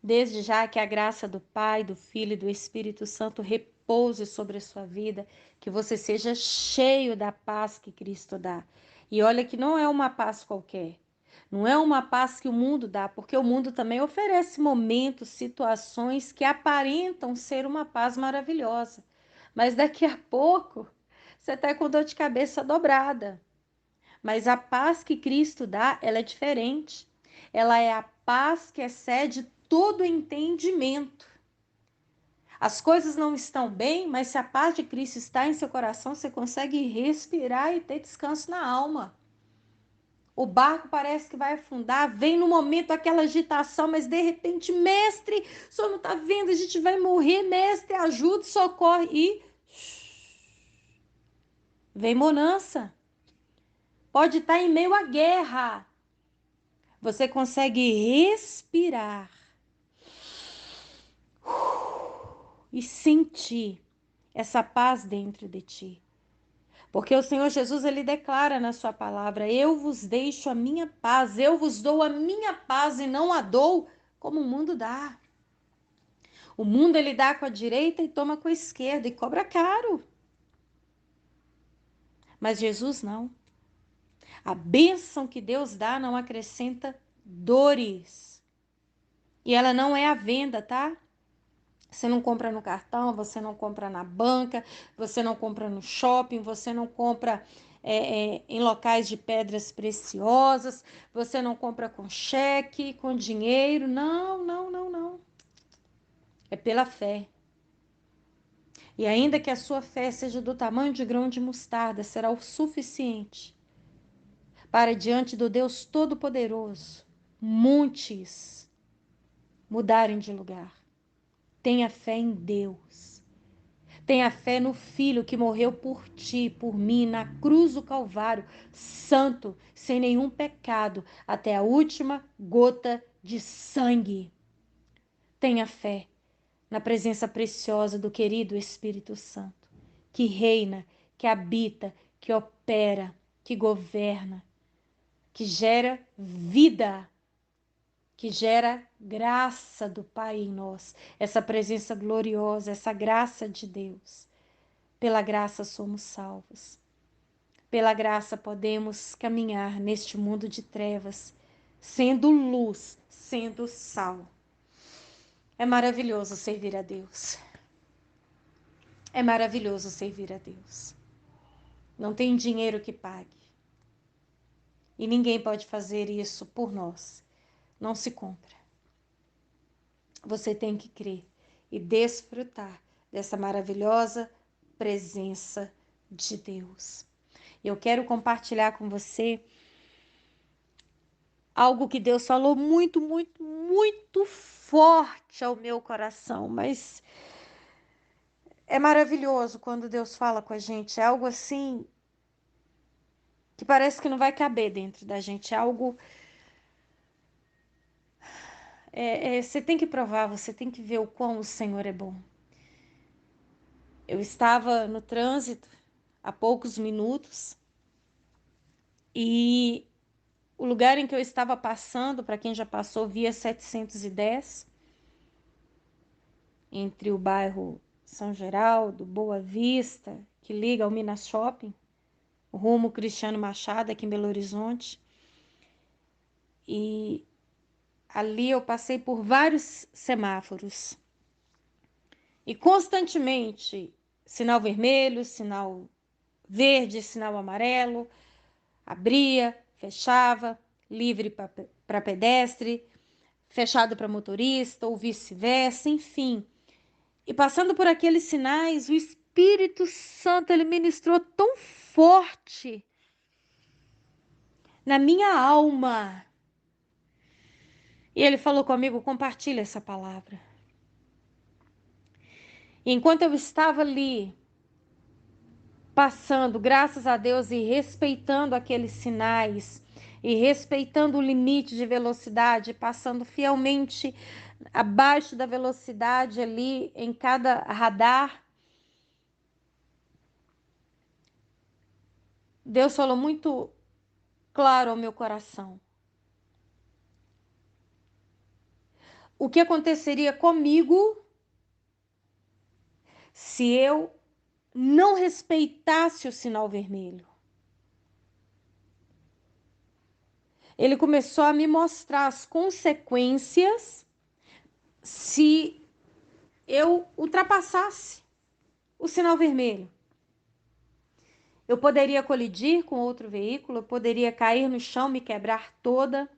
Desde já que a graça do Pai, do Filho e do Espírito Santo repouse sobre a sua vida, que você seja cheio da paz que Cristo dá. E olha que não é uma paz qualquer. Não é uma paz que o mundo dá, porque o mundo também oferece momentos, situações que aparentam ser uma paz maravilhosa. Mas daqui a pouco você está com dor de cabeça dobrada. Mas a paz que Cristo dá, ela é diferente. Ela é a paz que excede todo entendimento. As coisas não estão bem, mas se a paz de Cristo está em seu coração, você consegue respirar e ter descanso na alma. O barco parece que vai afundar, vem no momento aquela agitação, mas de repente, mestre, o senhor não está vendo, a gente vai morrer, mestre, ajuda, socorre. E vem bonança. Pode estar em meio à guerra. Você consegue respirar e sentir essa paz dentro de ti. Porque o Senhor Jesus, ele declara na sua palavra: eu vos deixo a minha paz, eu vos dou a minha paz e não a dou como o mundo dá. O mundo ele dá com a direita e toma com a esquerda e cobra caro. Mas Jesus não. A bênção que Deus dá não acrescenta dores. E ela não é à venda, tá? Você não compra no cartão, você não compra na banca, você não compra no shopping, você não compra em locais de pedras preciosas, você não compra com cheque, com dinheiro. Não, não, não, não. É pela fé. E ainda que a sua fé seja do tamanho de grão de mostarda, será o suficiente para, diante do Deus Todo-Poderoso, montes mudarem de lugar. Tenha fé em Deus. Tenha fé no Filho que morreu por ti, por mim, na cruz do Calvário, santo, sem nenhum pecado, até a última gota de sangue. Tenha fé na presença preciosa do querido Espírito Santo, que reina, que habita, que opera, que governa, que gera vida, que gera graça do Pai em nós, essa presença gloriosa, essa graça de Deus. Pela graça somos salvos. Pela graça podemos caminhar neste mundo de trevas, sendo luz, sendo sal. É maravilhoso servir a Deus. É maravilhoso servir a Deus. Não tem dinheiro que pague. E ninguém pode fazer isso por nós. Não se compra. Você tem que crer e desfrutar dessa maravilhosa presença de Deus. Eu quero compartilhar com você algo que Deus falou muito, muito, muito forte ao meu coração, mas é maravilhoso quando Deus fala com a gente. É algo assim que parece que não vai caber dentro da gente. É algo. Você tem que provar, você tem que ver o quão o Senhor é bom. Eu estava no trânsito há poucos minutos e o lugar em que eu estava passando, para quem já passou, via 710, entre o bairro São Geraldo, Boa Vista, que liga ao Minas Shopping, o rumo Cristiano Machado, aqui em Belo Horizonte. E ali eu passei por vários semáforos. E constantemente, sinal vermelho, sinal verde, sinal amarelo, abria, fechava, livre para pedestre, fechado para motorista ou vice-versa, enfim. E passando por aqueles sinais, o Espírito Santo ele ministrou tão forte na minha alma. E ele falou comigo: compartilha essa palavra. E enquanto eu estava ali, passando, graças a Deus, e respeitando aqueles sinais, e respeitando o limite de velocidade, passando fielmente abaixo da velocidade ali em cada radar, Deus falou muito claro ao meu coração: o que aconteceria comigo se eu não respeitasse o sinal vermelho. Ele começou a me mostrar as consequências se eu ultrapassasse o sinal vermelho. Eu poderia colidir com outro veículo, eu poderia cair no chão, me quebrar toda,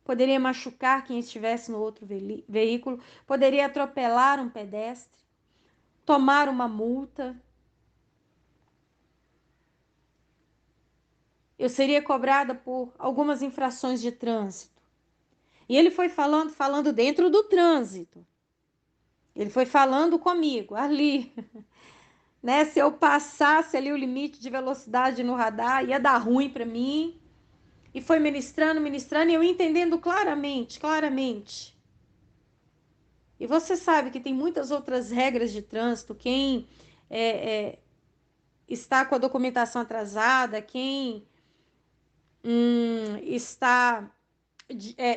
poderia machucar quem estivesse no outro veículo, poderia atropelar um pedestre, tomar uma multa. Eu seria cobrada por algumas infrações de trânsito. E ele foi falando dentro do trânsito. Ele foi falando comigo ali, né? Se eu passasse ali o limite de velocidade no radar, ia dar ruim para mim. E foi ministrando, e eu entendendo claramente, claramente. E você sabe que tem muitas outras regras de trânsito. Quem está com a documentação atrasada, quem está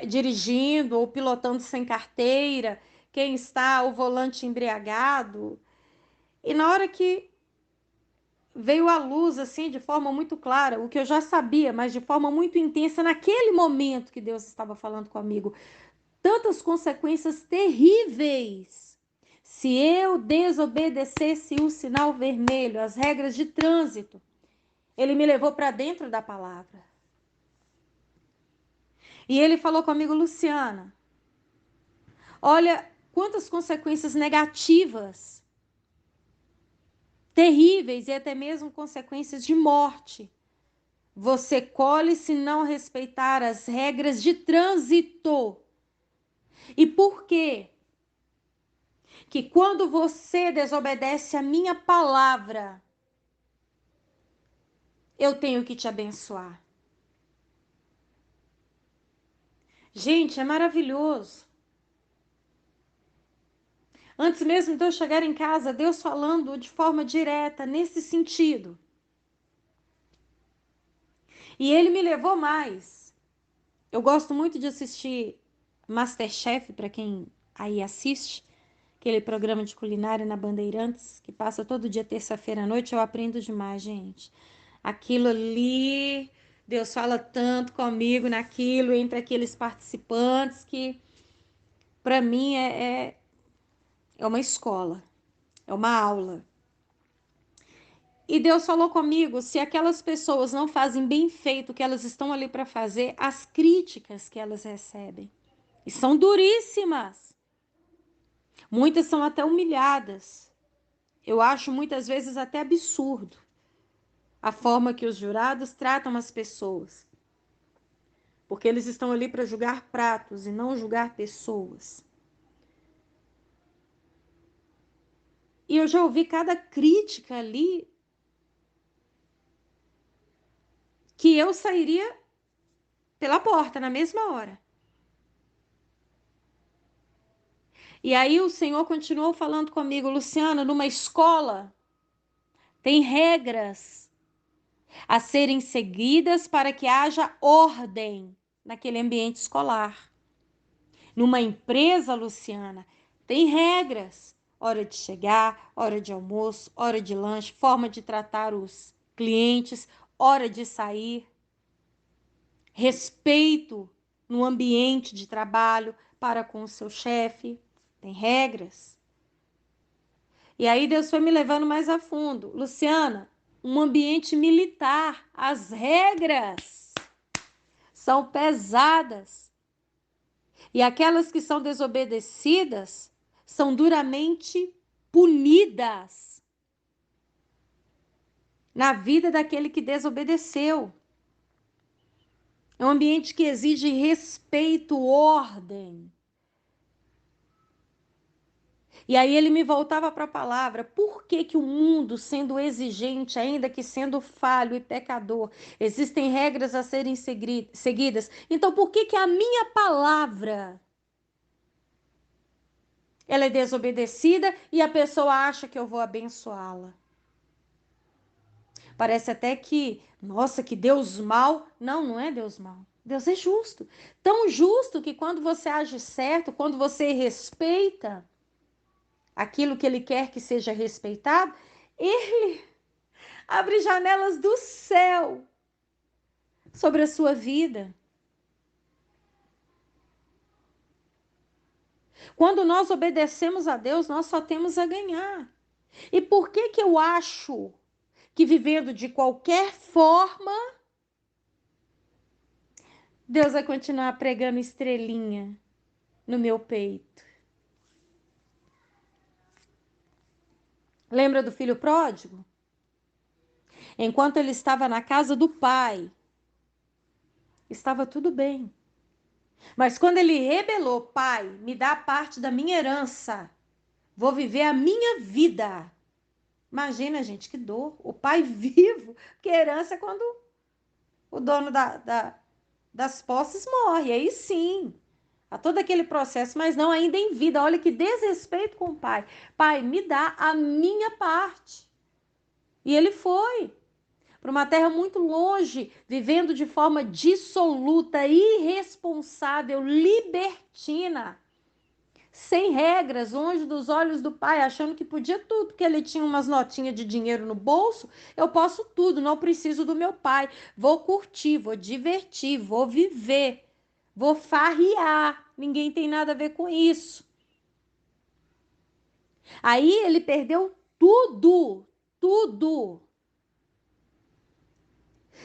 dirigindo ou pilotando sem carteira, quem está ao volante embriagado. E na hora que veio à luz, assim, de forma muito clara, o que eu já sabia, mas de forma muito intensa, naquele momento que Deus estava falando comigo, tantas consequências terríveis. Se eu desobedecesse o sinal vermelho, as regras de trânsito, ele me levou para dentro da palavra. E ele falou comigo, Luciana, olha quantas consequências negativas, terríveis e até mesmo consequências de morte você colhe se não respeitar as regras de trânsito. E por quê? Que quando você desobedece a minha palavra, eu tenho que te abençoar. Gente, é maravilhoso. Antes mesmo de eu chegar em casa, Deus falando de forma direta, nesse sentido. E ele me levou mais. Eu gosto muito de assistir MasterChef, para quem aí assiste, aquele programa de culinária na Bandeirantes, que passa todo dia terça-feira à noite. Eu aprendo demais, gente. Aquilo ali, Deus fala tanto comigo naquilo, entre aqueles participantes, que para mim é uma escola, é uma aula. E Deus falou comigo, se aquelas pessoas não fazem bem feito o que elas estão ali para fazer, as críticas que elas recebem, e são duríssimas. Muitas são até humilhadas. Eu acho muitas vezes até absurdo a forma que os jurados tratam as pessoas. Porque eles estão ali para julgar pratos e não julgar pessoas. E eu já ouvi cada crítica ali que eu sairia pela porta na mesma hora. E aí o Senhor continuou falando comigo, Luciana, numa escola tem regras a serem seguidas para que haja ordem naquele ambiente escolar. Numa empresa, Luciana, tem regras. Hora de chegar, hora de almoço, hora de lanche, forma de tratar os clientes, hora de sair. Respeito no ambiente de trabalho para com o seu chefe. Tem regras. E aí Deus foi me levando mais a fundo. Luciana, um ambiente militar, as regras são pesadas. E aquelas que são desobedecidas são duramente punidas na vida daquele que desobedeceu. É um ambiente que exige respeito, ordem. E aí ele me voltava para a palavra. Por que que o mundo, sendo exigente, ainda que sendo falho e pecador, existem regras a serem seguidas? Então por que que a minha palavra ela é desobedecida e a pessoa acha que eu vou abençoá-la? Parece até que, nossa, que Deus mau. Não, não é Deus mau. Deus é justo. Tão justo que quando você age certo, quando você respeita aquilo que ele quer que seja respeitado, ele abre janelas do céu sobre a sua vida. Quando nós obedecemos a Deus, nós só temos a ganhar. E por que que eu acho que vivendo de qualquer forma, Deus vai continuar pregando estrelinha no meu peito? Lembra do filho pródigo? Enquanto ele estava na casa do pai, estava tudo bem. Mas quando ele rebelou, pai, me dá parte da minha herança, vou viver a minha vida. Imagina, gente, que dor. O pai vivo, porque herança é quando o dono das posses morre. Aí sim, há todo aquele processo, mas não ainda em vida. Olha que desrespeito com o pai. Pai, me dá a minha parte. E ele foi para uma terra muito longe, vivendo de forma dissoluta, irresponsável, libertina, sem regras, longe dos olhos do pai, achando que podia tudo, porque ele tinha umas notinhas de dinheiro no bolso. Eu posso tudo, não preciso do meu pai. Vou curtir, vou divertir, vou viver, vou farrear. Ninguém tem nada a ver com isso. Aí ele perdeu tudo, tudo.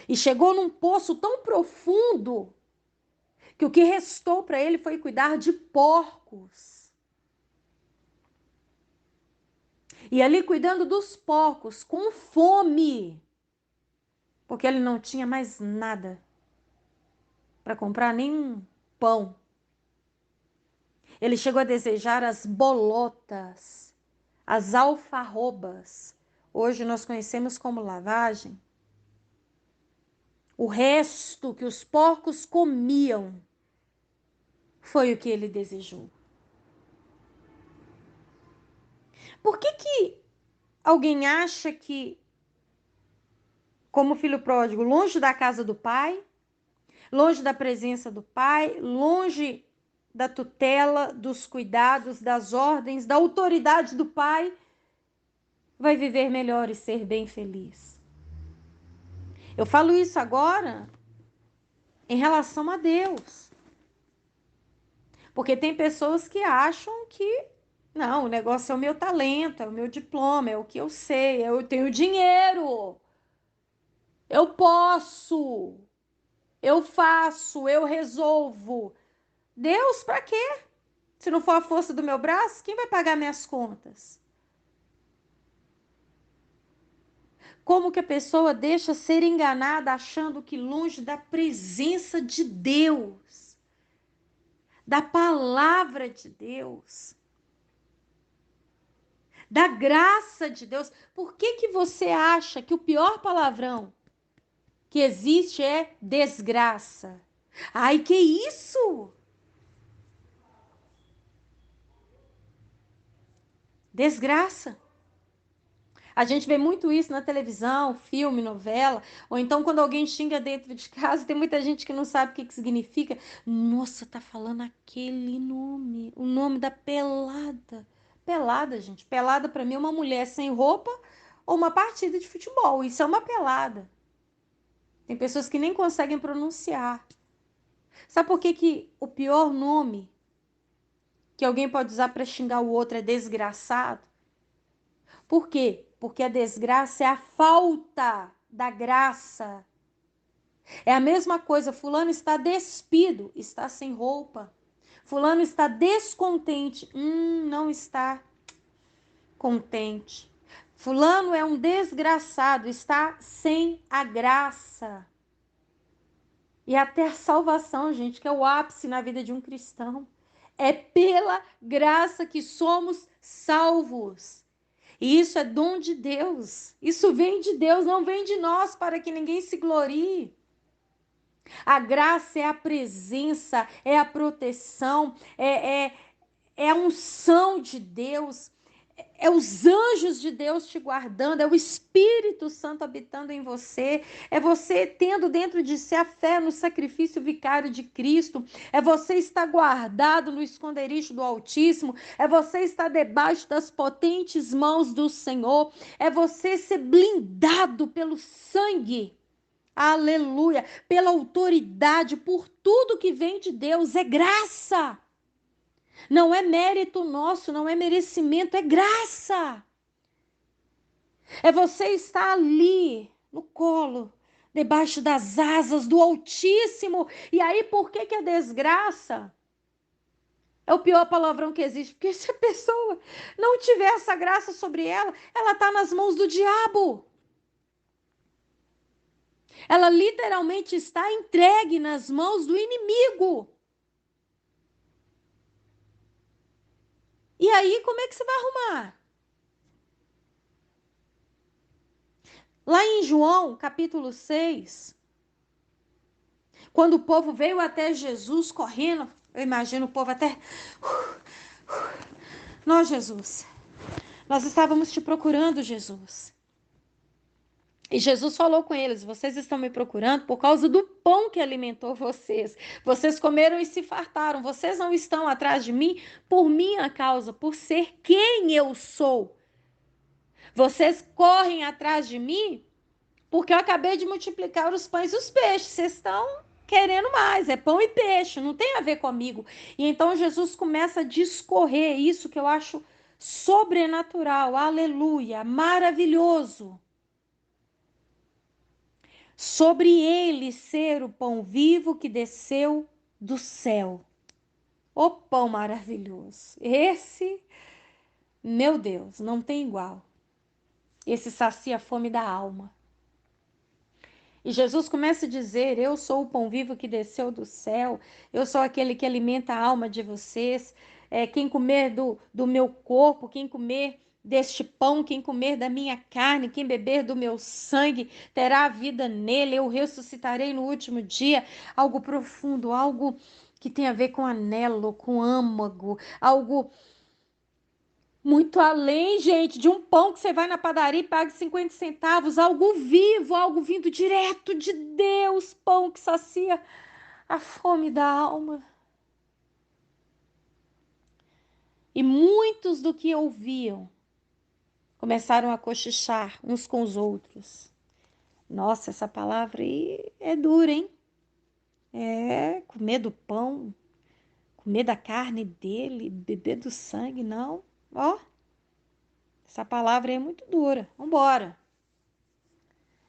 E chegou num poço tão profundo que o que restou para ele foi cuidar de porcos. E ali cuidando dos porcos, com fome, porque ele não tinha mais nada para comprar, nem um pão. Ele chegou a desejar as bolotas, as alfarrobas. Hoje nós conhecemos como lavagem. O resto que os porcos comiam foi o que ele desejou. Por que que alguém acha que, como filho pródigo, longe da casa do pai, longe da presença do pai, longe da tutela, dos cuidados, das ordens, da autoridade do pai, vai viver melhor e ser bem feliz? Eu falo isso agora em relação a Deus. Porque tem pessoas que acham que não, o negócio é o meu talento, é o meu diploma, é o que eu sei, eu tenho dinheiro, eu posso, eu faço, eu resolvo. Deus, para quê? Se não for a força do meu braço, quem vai pagar minhas contas? Como que a pessoa deixa ser enganada achando que longe da presença de Deus, da palavra de Deus, da graça de Deus, por que que você acha que o pior palavrão que existe é desgraça? Ai, que isso? Desgraça. A gente vê muito isso na televisão, filme, novela, ou então quando alguém xinga dentro de casa, tem muita gente que não sabe o que significa. Nossa, tá falando aquele nome, o nome da pelada. Pelada, gente. Pelada para mim é uma mulher sem roupa ou uma partida de futebol. Isso é uma pelada. Tem pessoas que nem conseguem pronunciar. Sabe por que que o pior nome que alguém pode usar para xingar o outro é desgraçado? Por quê? Porque a desgraça é a falta da graça. É a mesma coisa, fulano está despido, está sem roupa. Fulano está descontente, não está contente. Fulano é um desgraçado, está sem a graça. E até a salvação, gente, que é o ápice na vida de um cristão. É pela graça que somos salvos. E isso é dom de Deus. Isso vem de Deus, não vem de nós para que ninguém se glorie. A graça é a presença, é a proteção, é a unção de Deus, É os anjos de Deus te guardando, é o Espírito Santo habitando em você, é você tendo dentro de si a fé no sacrifício vicário de Cristo, é você estar guardado no esconderijo do Altíssimo, é você estar debaixo das potentes mãos do Senhor, é você ser blindado pelo sangue. Aleluia, pela autoridade, por tudo que vem de Deus, é graça. Não é mérito nosso, não é merecimento, é graça. É você estar ali, no colo, debaixo das asas do Altíssimo. E aí, por que que é desgraça? É o pior palavrão que existe. Porque se a pessoa não tiver essa graça sobre ela, ela está nas mãos do diabo. Ela literalmente está entregue nas mãos do inimigo. E aí, como é que você vai arrumar? Lá em João, capítulo 6, quando o povo veio até Jesus correndo, eu imagino o povo até. Nós, Jesus, nós estávamos te procurando, Jesus. E Jesus falou com eles: vocês estão me procurando por causa do pão que alimentou vocês. Vocês comeram e se fartaram. Vocês não estão atrás de mim por minha causa, por ser quem eu sou. Vocês correm atrás de mim porque eu acabei de multiplicar os pães e os peixes. Vocês estão querendo mais, é pão e peixe, não tem a ver comigo. E então Jesus começa a discorrer isso que eu acho sobrenatural, aleluia, maravilhoso. Sobre ele ser o pão vivo que desceu do céu. O pão maravilhoso. Esse, meu Deus, não tem igual. Esse sacia a fome da alma. E Jesus começa a dizer: eu sou o pão vivo que desceu do céu, eu sou aquele que alimenta a alma de vocês. Quem comer do meu corpo, quem comer deste pão, quem comer da minha carne, quem beber do meu sangue, terá a vida nele, eu ressuscitarei no último dia. Algo profundo, algo que tem a ver com anelo, com âmago, algo muito além, gente, de um pão que você vai na padaria e paga 50 centavos, algo vivo, algo vindo direto de Deus, pão que sacia a fome da alma. E muitos do que ouviam começaram a cochichar uns com os outros. Nossa, essa palavra aí é dura, hein? É, comer do pão, comer da carne dele, beber do sangue, não. Ó, essa palavra aí é muito dura. Vambora.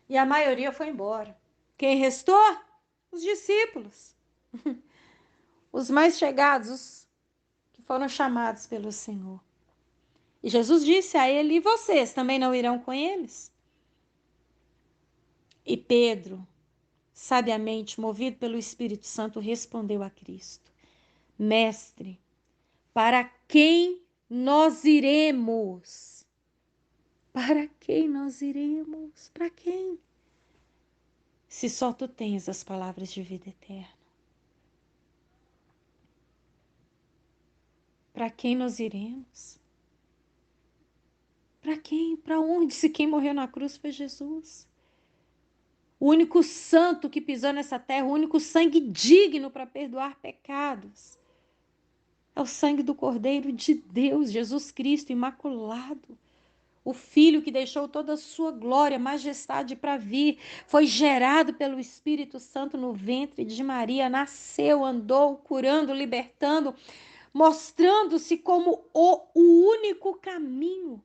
E a maioria foi embora. Quem restou? Os discípulos, os mais chegados, os que foram chamados pelo Senhor. E Jesus disse a ele: e vocês também não irão com eles? E Pedro, sabiamente, movido pelo Espírito Santo, respondeu a Cristo: Mestre, para quem nós iremos? Para quem nós iremos? Para quem? Se só tu tens as palavras de vida eterna. Para quem nós iremos? Para quem? Para onde? Se quem morreu na cruz foi Jesus. O único santo que pisou nessa terra, o único sangue digno para perdoar pecados. É o sangue do Cordeiro de Deus, Jesus Cristo imaculado. O Filho que deixou toda a sua glória, majestade para vir, foi gerado pelo Espírito Santo no ventre de Maria, nasceu, andou, curando, libertando, mostrando-se como o único caminho.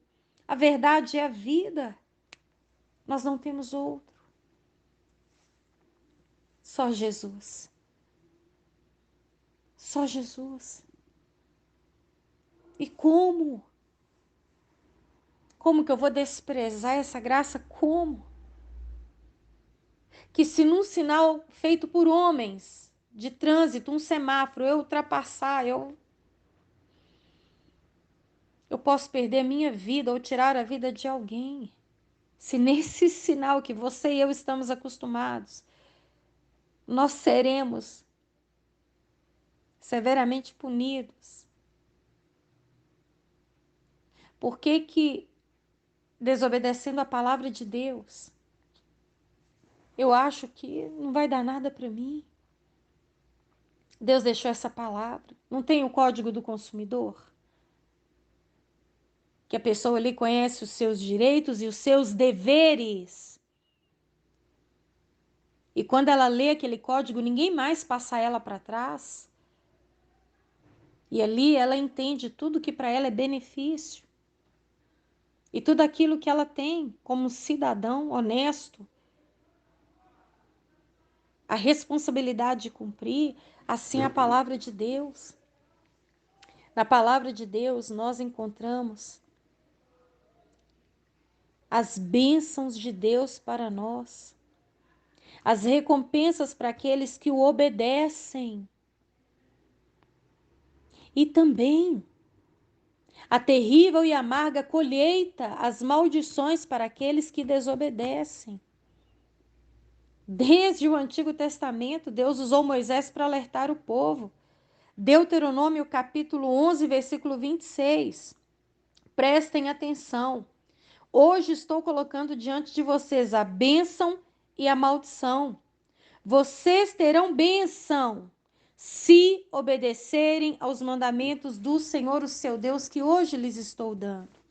A verdade é a vida. Nós não temos outro. Só Jesus. Só Jesus. E como? Como que eu vou desprezar essa graça? Como? Que se num sinal feito por homens de trânsito, um semáforo, eu ultrapassar, eu posso perder a minha vida ou tirar a vida de alguém. Se nesse sinal que você e eu estamos acostumados, nós seremos severamente punidos. Por que que desobedecendo a palavra de Deus, eu acho que não vai dar nada para mim? Deus deixou essa palavra. Não tem o código do consumidor? Que a pessoa ali conhece os seus direitos e os seus deveres. E quando ela lê aquele código, ninguém mais passa ela para trás. E ali ela entende tudo que para ela é benefício. E tudo aquilo que ela tem como cidadão honesto, a responsabilidade de cumprir, assim a palavra de Deus. Na palavra de Deus nós encontramos as bênçãos de Deus para nós, as recompensas para aqueles que o obedecem. E também a terrível e amarga colheita, as maldições para aqueles que desobedecem. Desde o Antigo Testamento, Deus usou Moisés para alertar o povo. Deuteronômio capítulo 11, versículo 26. Prestem atenção. Hoje estou colocando diante de vocês a bênção e a maldição. Vocês terão bênção se obedecerem aos mandamentos do Senhor, o seu Deus, que hoje lhes estou dando.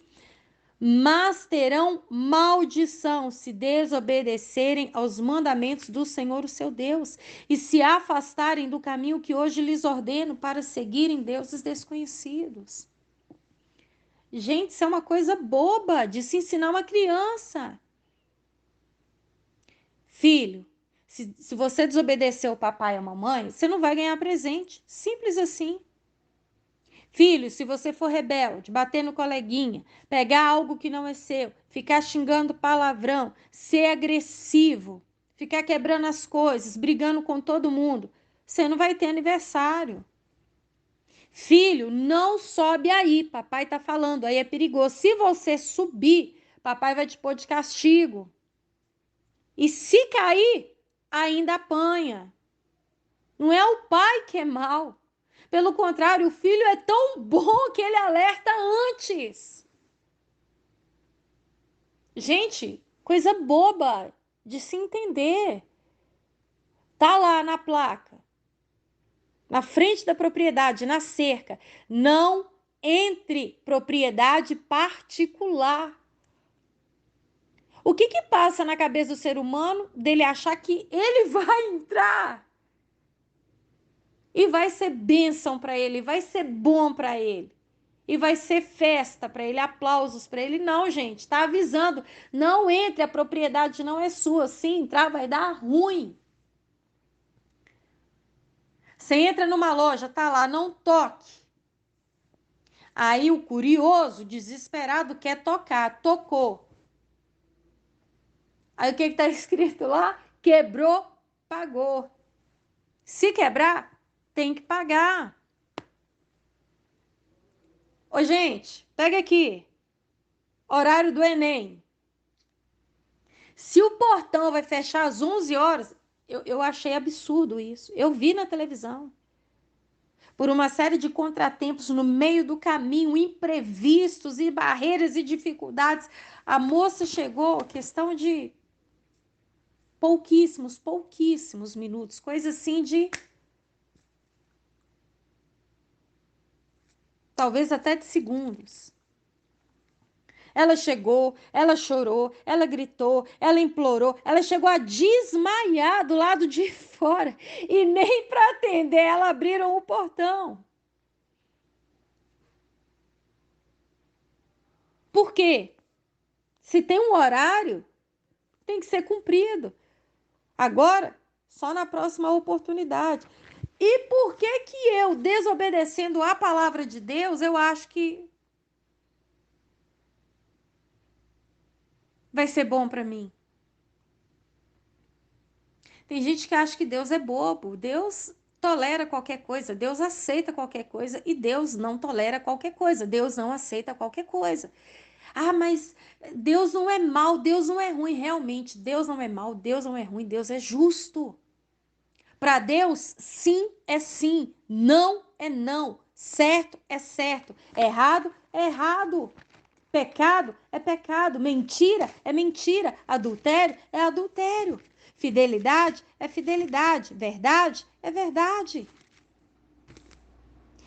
Mas terão maldição se desobedecerem aos mandamentos do Senhor, o seu Deus, e se afastarem do caminho que hoje lhes ordeno para seguirem deuses desconhecidos. Gente, isso é uma coisa boba de se ensinar uma criança. Filho, se você desobedecer o papai e a mamãe, você não vai ganhar presente. Simples assim. Filho, se você for rebelde, bater no coleguinha, pegar algo que não é seu, ficar xingando palavrão, ser agressivo, ficar quebrando as coisas, brigando com todo mundo, você não vai ter aniversário. Filho, não sobe aí, papai tá falando, aí é perigoso. Se você subir, papai vai te pôr de castigo. E se cair, ainda apanha. Não é o pai que é mau. Pelo contrário, o filho é tão bom que ele alerta antes. Gente, coisa boba de se entender. Tá lá na placa, na frente da propriedade, na cerca. Não entre propriedade particular. O que que passa na cabeça do ser humano dele achar que ele vai entrar e vai ser bênção para ele, vai ser bom para ele? E vai ser festa para ele, aplausos para ele. Não, gente, tá avisando. Não entre, a propriedade não é sua. Se entrar, vai dar ruim. Você entra numa loja, tá lá, não toque. Aí o curioso, desesperado, quer tocar. Tocou. Aí o que tá escrito lá? Quebrou, pagou. Se quebrar, tem que pagar. Ô, gente, pega aqui. Horário do Enem. Se o portão vai fechar às 11 horas, eu achei absurdo isso. Eu vi na televisão. Por uma série de contratempos no meio do caminho, imprevistos e barreiras e dificuldades, a moça chegou, questão de pouquíssimos minutos, coisa assim de talvez até de segundos. Ela chegou, ela chorou, ela gritou, ela implorou, ela chegou a desmaiar do lado de fora e nem para atender ela abriram o portão. Por quê? Se tem um horário, tem que ser cumprido. Agora, só na próxima oportunidade. E por que que eu, desobedecendo a palavra de Deus, eu acho que vai ser bom para mim? Tem gente que acha que Deus é bobo. Deus tolera qualquer coisa, Deus aceita qualquer coisa e Deus não tolera qualquer coisa. Deus não aceita qualquer coisa. Ah, mas Deus não é mau, Deus não é ruim. Realmente, Deus não é mau, Deus não é ruim, Deus é justo. Para Deus, sim é sim, não é não, certo é certo, errado é errado. Pecado é pecado, mentira é mentira, adultério é adultério, fidelidade é fidelidade, verdade é verdade.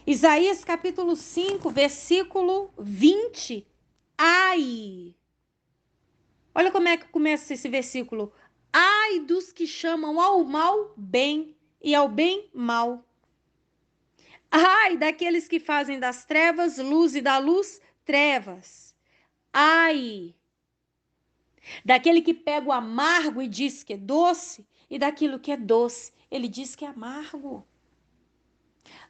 Isaías capítulo 5, versículo 20. Ai! Olha como é que começa esse versículo. Ai dos que chamam ao mal bem e ao bem mal. Ai daqueles que fazem das trevas luz e da luz trevas. Ai daquele que pega o amargo e diz que é doce, e daquilo que é doce, ele diz que é amargo.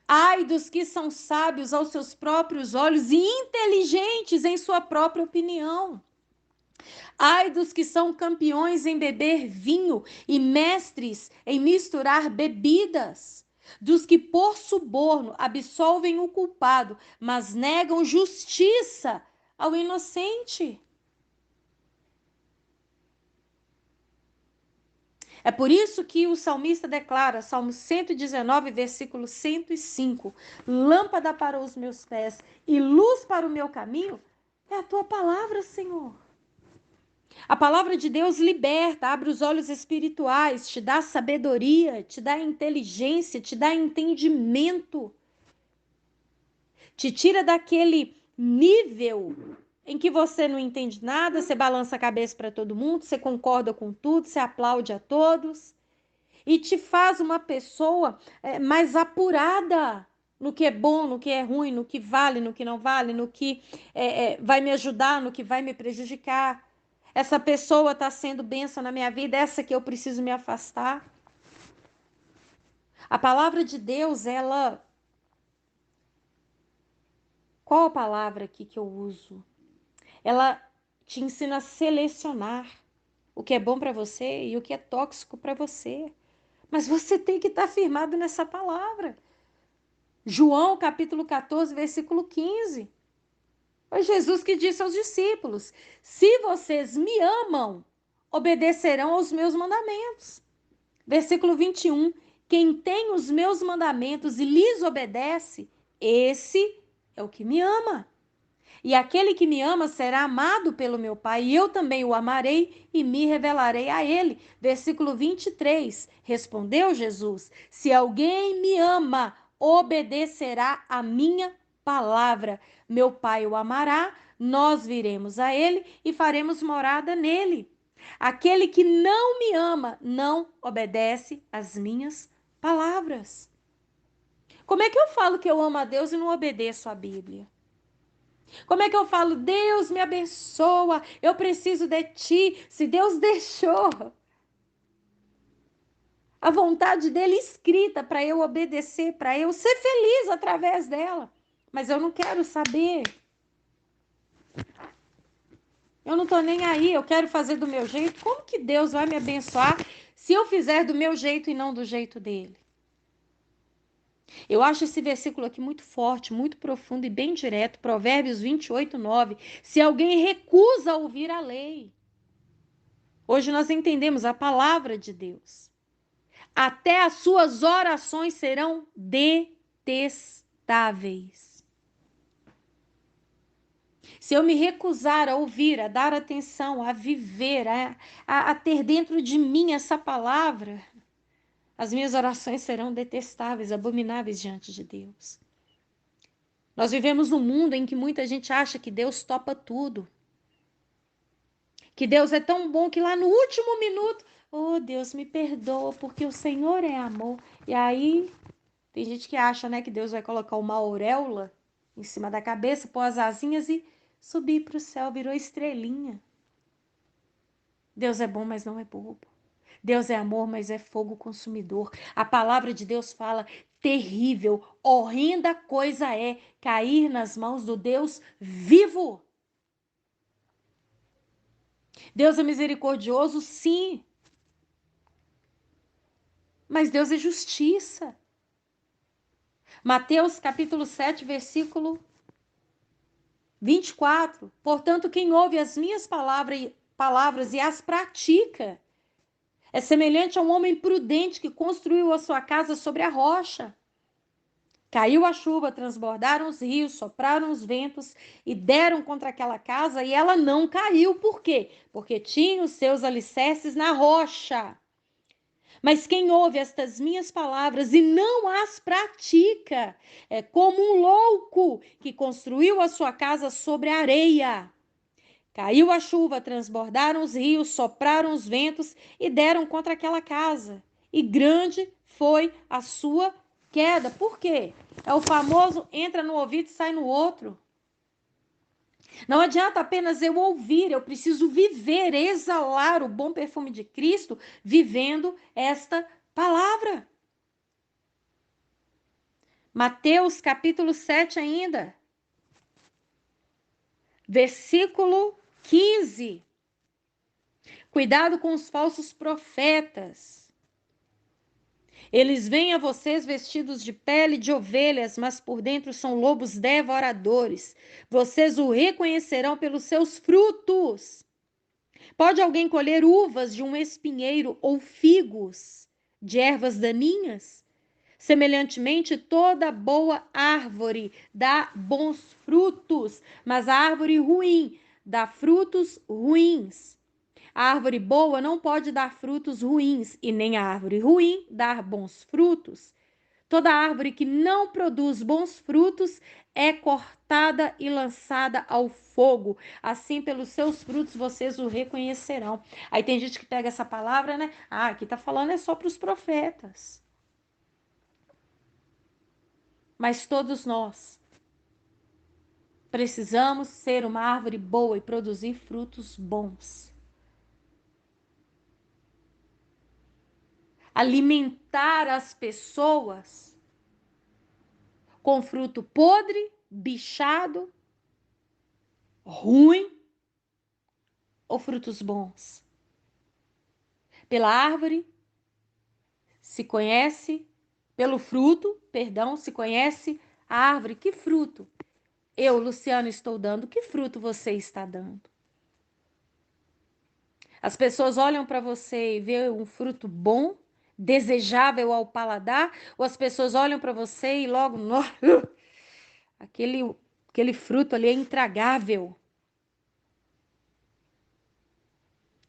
Ai dos que são sábios aos seus próprios olhos e inteligentes em sua própria opinião. Ai dos que são campeões em beber vinho e mestres em misturar bebidas. Dos que por suborno absolvem o culpado, mas negam justiça ao inocente. É por isso que o salmista declara, Salmo 119, versículo 105, lâmpada para os meus pés e luz para o meu caminho, é a tua palavra, Senhor. A palavra de Deus liberta, abre os olhos espirituais, te dá sabedoria, te dá inteligência, te dá entendimento, te tira daquele nível em que você não entende nada, você balança a cabeça para todo mundo, você concorda com tudo, você aplaude a todos. E te faz uma pessoa mais apurada no que é bom, no que é ruim, no que vale, no que não vale, no que vai me ajudar, no que vai me prejudicar. Essa pessoa está sendo bênção na minha vida, essa que eu preciso me afastar. A palavra de Deus, ela... Qual a palavra aqui que eu uso? Ela te ensina a selecionar o que é bom para você e o que é tóxico para você. Mas você tem que estar firmado nessa palavra. João capítulo 14, versículo 15. Foi Jesus que disse aos discípulos: se vocês me amam, obedecerão aos meus mandamentos. Versículo 21. Quem tem os meus mandamentos e lhes obedece, esse é o que me ama. E aquele que me ama será amado pelo meu Pai, e eu também o amarei e me revelarei a ele. Versículo 23. Respondeu Jesus: se alguém me ama, obedecerá a minha palavra. Meu Pai o amará, nós viremos a ele e faremos morada nele. Aquele que não me ama, não obedece às minhas palavras. Como é que eu falo que eu amo a Deus e não obedeço a Bíblia? Como é que eu falo, Deus me abençoa, eu preciso de ti, se Deus deixou a vontade dele escrita para eu obedecer, para eu ser feliz através dela, mas eu não quero saber, eu não tô nem aí, eu quero fazer do meu jeito. Como que Deus vai me abençoar se eu fizer do meu jeito e não do jeito dele? Eu acho esse versículo aqui muito forte, muito profundo e bem direto. Provérbios 28, 9. Se alguém recusa ouvir a lei, hoje nós entendemos a palavra de Deus, até as suas orações serão detestáveis. Se eu me recusar a ouvir, a dar atenção, a viver, a ter dentro de mim essa palavra, as minhas orações serão detestáveis, abomináveis diante de Deus. Nós vivemos num mundo em que muita gente acha que Deus topa tudo. Que Deus é tão bom que lá no último minuto, oh Deus, me perdoa, porque o Senhor é amor. E aí, tem gente que acha, né, que Deus vai colocar uma auréola em cima da cabeça, pôr as asinhas e subir para o céu, virou estrelinha. Deus é bom, mas não é bobo. Deus é amor, mas é fogo consumidor. A palavra de Deus fala: terrível, horrenda coisa é cair nas mãos do Deus vivo. Deus é misericordioso, sim. Mas Deus é justiça. Mateus capítulo 7, versículo 24. Portanto, quem ouve as minhas palavras e as pratica é semelhante a um homem prudente que construiu a sua casa sobre a rocha. Caiu a chuva, transbordaram os rios, sopraram os ventos e deram contra aquela casa e ela não caiu. Por quê? Porque tinha os seus alicerces na rocha. Mas quem ouve estas minhas palavras e não as pratica é como um louco que construiu a sua casa sobre a areia. Caiu a chuva, transbordaram os rios, sopraram os ventos e deram contra aquela casa. E grande foi a sua queda. Por quê? É o famoso entra no ouvido e sai no outro. Não adianta apenas eu ouvir, eu preciso viver, exalar o bom perfume de Cristo, vivendo esta palavra. Mateus capítulo 7 ainda, versículo 15. Cuidado com os falsos profetas. Eles vêm a vocês vestidos de pele de ovelhas, mas por dentro são lobos devoradores. Vocês o reconhecerão pelos seus frutos. Pode alguém colher uvas de um espinheiro ou figos de ervas daninhas? Semelhantemente, toda boa árvore dá bons frutos, mas a árvore ruim dá frutos ruins. A árvore boa não pode dar frutos ruins, e nem a árvore ruim dar bons frutos. Toda árvore que não produz bons frutos é cortada e lançada ao fogo. Assim, pelos seus frutos, vocês o reconhecerão. Aí tem gente que pega essa palavra, né? Ah, aqui tá falando é só para os profetas. Mas todos nós precisamos ser uma árvore boa e produzir frutos bons. Alimentar as pessoas com fruto podre, bichado, ruim ou frutos bons. Pela árvore se conhece, pelo fruto, perdão, se conhece a árvore. Que fruto? Eu, Luciano, estou dando. Que fruto você está dando? As pessoas olham para você e vê um fruto bom, desejável ao paladar, ou as pessoas olham para você e logo, aquele fruto ali é intragável.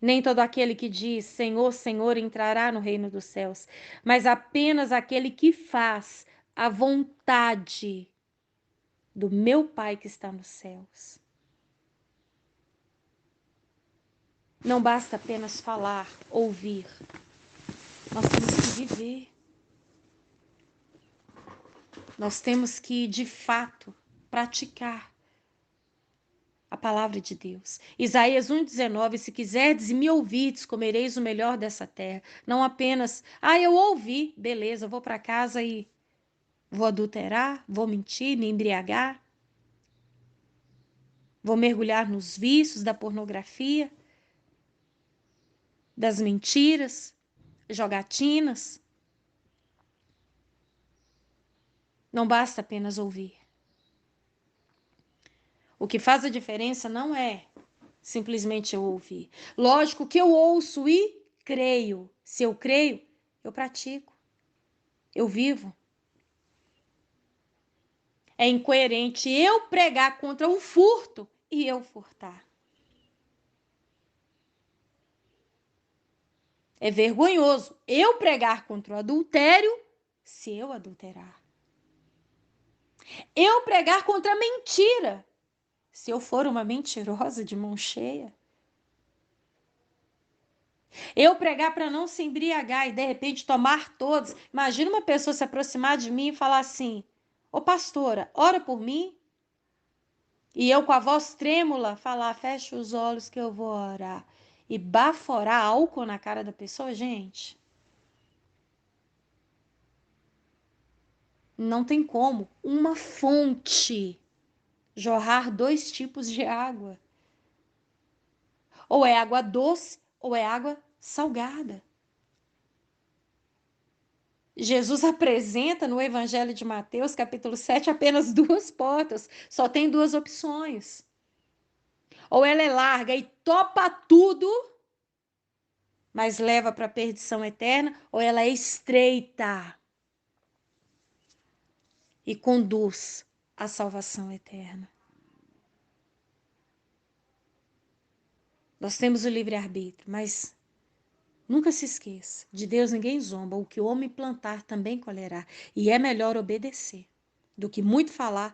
Nem todo aquele que diz Senhor, Senhor entrará no reino dos céus, mas apenas aquele que faz a vontade do meu Pai que está nos céus. Não basta apenas falar, ouvir. Nós temos que viver. Nós temos que, de fato, praticar a palavra de Deus. Isaías 1,19, se quiserdes e me ouvides, comereis o melhor dessa terra. Não apenas, eu ouvi, beleza, eu vou para casa e vou adulterar, vou mentir, me embriagar, vou mergulhar nos vícios da pornografia, das mentiras, jogatinas. Não basta apenas ouvir. O que faz a diferença não é simplesmente eu ouvir. Lógico que eu ouço e creio. Se eu creio, eu pratico. Eu vivo. É incoerente eu pregar contra um furto e eu furtar. É vergonhoso eu pregar contra o adultério se eu adulterar. Eu pregar contra a mentira se eu for uma mentirosa de mão cheia. Eu pregar para não se embriagar e de repente tomar todos. Imagina uma pessoa se aproximar de mim e falar assim: Ô pastora, ora por mim. E eu com a voz trêmula falar: fecha os olhos que eu vou orar. E baforar álcool na cara da pessoa, gente. Não tem como uma fonte jorrar dois tipos de água. Ou é água doce ou é água salgada. Jesus apresenta no Evangelho de Mateus, capítulo 7, apenas duas portas. Só tem duas opções. Ou ela é larga e topa tudo, mas leva para a perdição eterna, ou ela é estreita. e conduz à salvação eterna. Nós temos o livre-arbítrio, mas nunca se esqueça, de Deus ninguém zomba, o que o homem plantar também colherá, e é melhor obedecer do que muito falar